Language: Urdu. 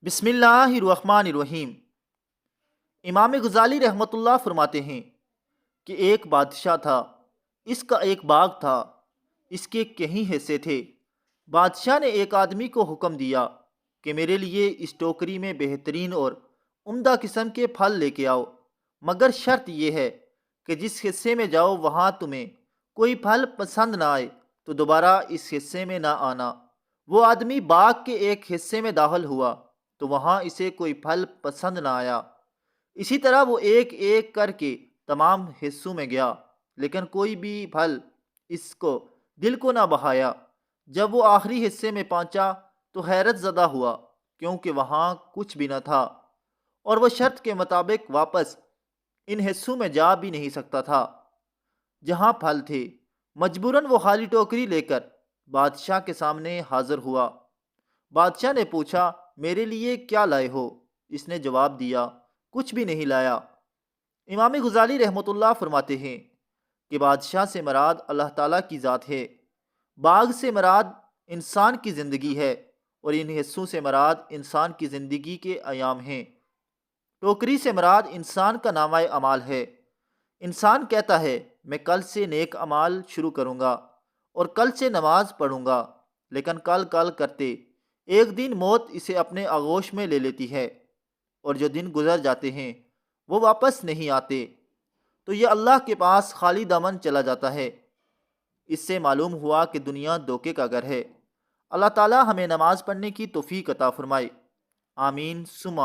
بسم اللہ الرحمن الرحیم۔ امام غزالی رحمۃ اللہ فرماتے ہیں کہ ایک بادشاہ تھا، اس کا ایک باغ تھا، اس کے کئی حصے تھے۔ بادشاہ نے ایک آدمی کو حکم دیا کہ میرے لیے اس ٹوکری میں بہترین اور عمدہ قسم کے پھل لے کے آؤ، مگر شرط یہ ہے کہ جس حصے میں جاؤ وہاں تمہیں کوئی پھل پسند نہ آئے تو دوبارہ اس حصے میں نہ آنا۔ وہ آدمی باغ کے ایک حصے میں داخل ہوا تو وہاں اسے کوئی پھل پسند نہ آیا۔ اسی طرح وہ ایک ایک کر کے تمام حصوں میں گیا، لیکن کوئی بھی پھل اس کو دل کو نہ بہایا۔ جب وہ آخری حصے میں پہنچا تو حیرت زدہ ہوا، کیونکہ وہاں کچھ بھی نہ تھا اور وہ شرط کے مطابق واپس ان حصوں میں جا بھی نہیں سکتا تھا جہاں پھل تھے۔ مجبوراً وہ خالی ٹوکری لے کر بادشاہ کے سامنے حاضر ہوا۔ بادشاہ نے پوچھا، میرے لیے کیا لائے ہو؟ اس نے جواب دیا، کچھ بھی نہیں لایا۔ امام غزالی رحمۃ اللہ فرماتے ہیں کہ بادشاہ سے مراد اللہ تعالیٰ کی ذات ہے، باغ سے مراد انسان کی زندگی ہے، اور ان حصوں سے مراد انسان کی زندگی کے ایام ہیں۔ ٹوکری سے مراد انسان کا نامہ اعمال ہے۔ انسان کہتا ہے میں کل سے نیک اعمال شروع کروں گا اور کل سے نماز پڑھوں گا، لیکن کل کل کرتے ایک دن موت اسے اپنے آغوش میں لے لیتی ہے، اور جو دن گزر جاتے ہیں وہ واپس نہیں آتے، تو یہ اللہ کے پاس خالی دامن چلا جاتا ہے۔ اس سے معلوم ہوا کہ دنیا دھوکے کا گھر ہے۔ اللہ تعالی ہمیں نماز پڑھنے کی توفیق عطا فرمائے، آمین ثم